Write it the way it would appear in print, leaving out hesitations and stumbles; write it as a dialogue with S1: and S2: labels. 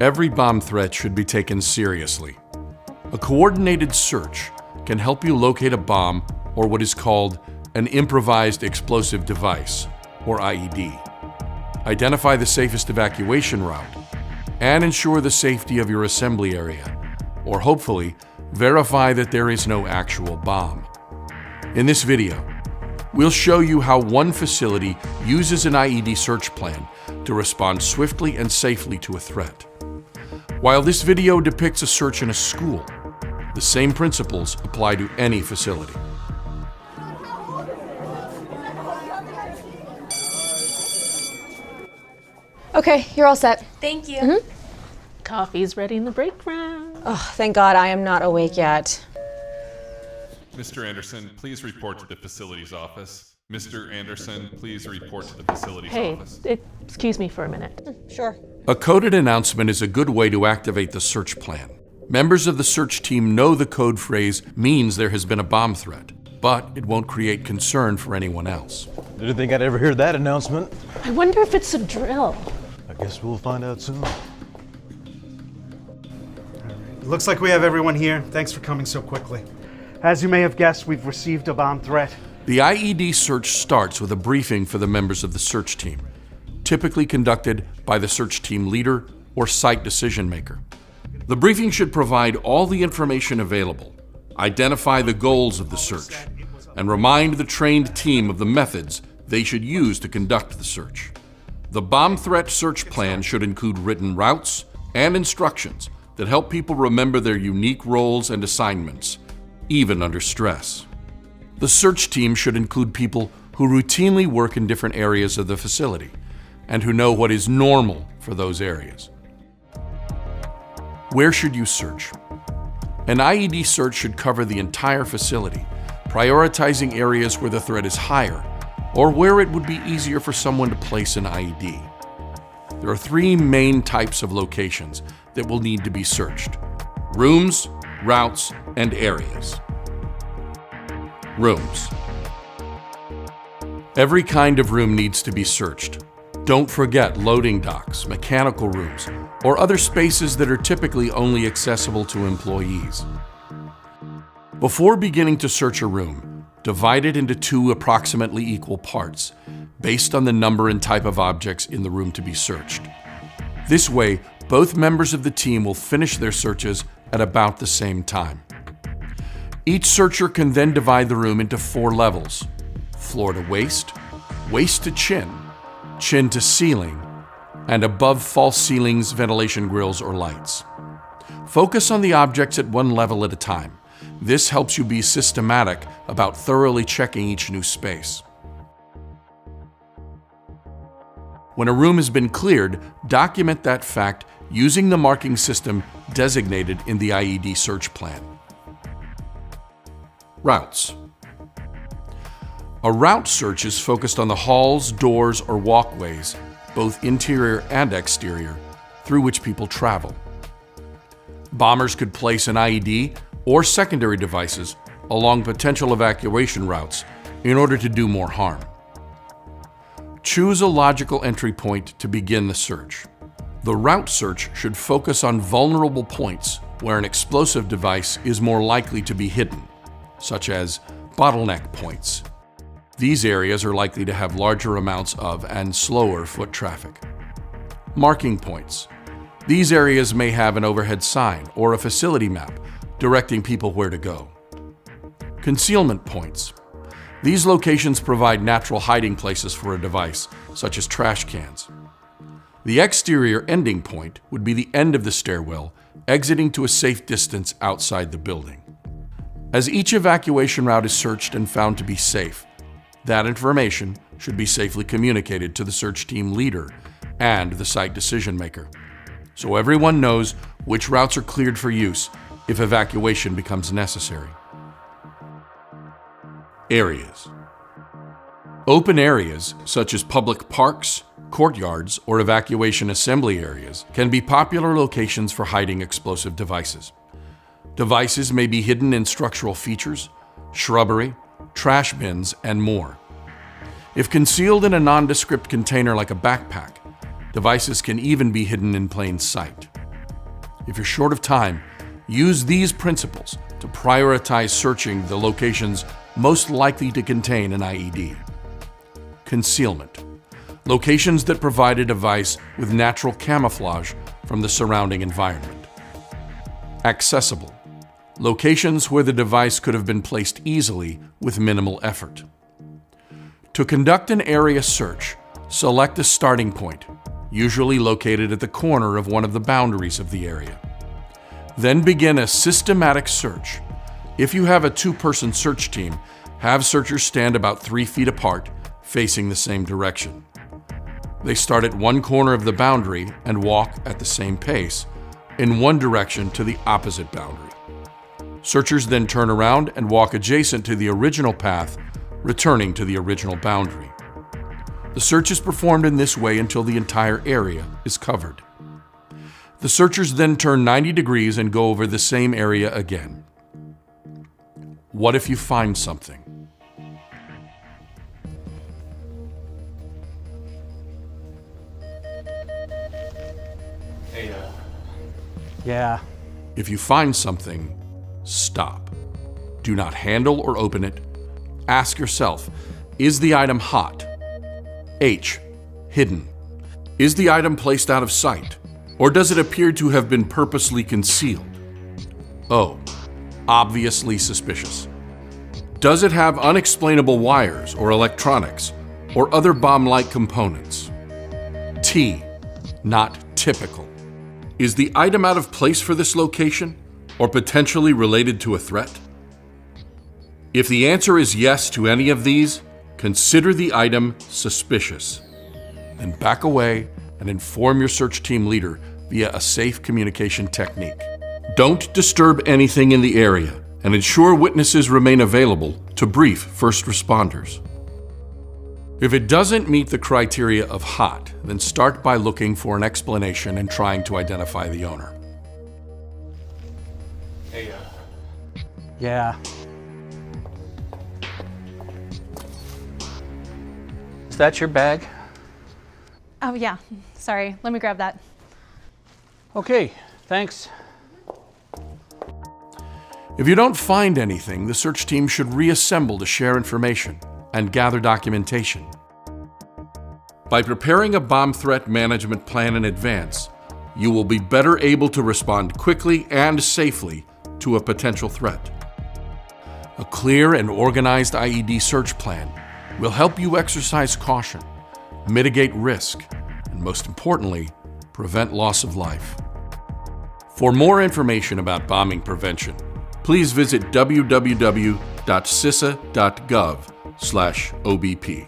S1: Every bomb threat should be taken seriously. A coordinated search can help you locate a bomb or what is called an improvised explosive device, or IED. Identify the safest evacuation route and ensure the safety of your assembly area, or hopefully verify that there is no actual bomb. In this video, we'll show you how one facility uses an IED search plan to respond swiftly and safely to a threat. While this video depicts a search in a school, the same principles apply to any facility.
S2: Okay, you're all set.
S3: Thank you.
S4: Coffee's ready in the break room.
S2: Oh, thank God I am not awake yet.
S5: Mr. Anderson, please report to the facilities office. Mr. Anderson, please report to the facilities office.
S4: Excuse me for a minute.
S2: Sure.
S1: A coded announcement is a good way to activate the search plan. Members of the search team know the code phrase means there has been a bomb threat, but it won't create concern for anyone else.
S6: Didn't think I'd ever hear that announcement.
S4: I wonder if it's a drill.
S6: I guess we'll find out soon.
S7: Looks like we have everyone here. Thanks for coming so quickly. As you may have guessed, we've received a bomb threat.
S1: The IED search starts with a briefing for the members of the search team, typically conducted by the search team leader or site decision maker. The briefing should provide all the information available, identify the goals of the search, and remind the trained team of the methods they should use to conduct the search. The bomb threat search plan should include written routes and instructions that help people remember their unique roles and assignments, even under stress. The search team should include people who routinely work in different areas of the facility and who know what is normal for those areas. Where should you search? An IED search should cover the entire facility, prioritizing areas where the threat is higher or where it would be easier for someone to place an IED. There are three main types of locations that will need to be searched: rooms, routes, and areas. Rooms. Every kind of room needs to be searched. Don't forget loading docks, mechanical rooms, or other spaces that are typically only accessible to employees. Before beginning to search a room, divide it into two approximately equal parts, based on the number and type of objects in the room to be searched. This way, both members of the team will finish their searches at about the same time. Each searcher can then divide the room into 4 levels: floor to waist, waist to chin, chin to ceiling, and above false ceilings, ventilation grills, or lights. Focus on the objects at one level at a time. This helps you be systematic about thoroughly checking each new space. When a room has been cleared, document that fact using the marking system designated in the IED search plan. Routes. A route search is focused on the halls, doors, or walkways, both interior and exterior, through which people travel. Bombers could place an IED or secondary devices along potential evacuation routes in order to do more harm. Choose a logical entry point to begin the search. The route search should focus on vulnerable points where an explosive device is more likely to be hidden, such as bottleneck points. These areas are likely to have larger amounts of and slower foot traffic. Marking points. These areas may have an overhead sign or a facility map directing people where to go. Concealment points. These locations provide natural hiding places for a device, such as trash cans. The exterior ending point would be the end of the stairwell, exiting to a safe distance outside the building. As each evacuation route is searched and found to be safe, that information should be safely communicated to the search team leader and the site decision maker, so everyone knows which routes are cleared for use if evacuation becomes necessary. Areas. Open areas, such as public parks, courtyards, or evacuation assembly areas, can be popular locations for hiding explosive devices. Devices may be hidden in structural features, shrubbery, trash bins, and more. If concealed in a nondescript container like a backpack, devices can even be hidden in plain sight. If you're short of time, use these principles to prioritize searching the locations most likely to contain an IED. Concealment. Locations that provide a device with natural camouflage from the surrounding environment. Accessible. Locations where the device could have been placed easily with minimal effort. To conduct an area search, select a starting point, usually located at the corner of one of the boundaries of the area. Then begin a systematic search. If you have a two-person search team, have searchers stand about 3 feet apart, facing the same direction. They start at one corner of the boundary and walk at the same pace, in one direction to the opposite boundary. Searchers then turn around and walk adjacent to the original path, returning to the original boundary. The search is performed in this way until the entire area is covered. The searchers then turn 90 degrees and go over the same area again. What if you find something?
S6: Yeah.
S1: If you find something, stop. Do not handle or open it. Ask yourself, is the item hot? H. Hidden. Is the item placed out of sight? Or does it appear to have been purposely concealed? O. Obviously suspicious. Does it have unexplainable wires or electronics or other bomb-like components? T. Not typical. Is the item out of place for this location or potentially related to a threat? If the answer is yes to any of these, consider the item suspicious. Then back away and inform your search team leader via a safe communication technique. Don't disturb anything in the area and ensure witnesses remain available to brief first responders. If it doesn't meet the criteria of hot, then start by looking for an explanation and trying to identify the owner.
S6: Yeah. Is that your bag?
S3: Oh, yeah. Sorry. Let me grab that.
S6: Okay, thanks.
S1: If you don't find anything, the search team should reassemble to share information and gather documentation. By preparing a bomb threat management plan in advance, you will be better able to respond quickly and safely to a potential threat. A clear and organized IED search plan will help you exercise caution, mitigate risk, and most importantly, prevent loss of life. For more information about bombing prevention, please visit www.cisa.gov/OBP.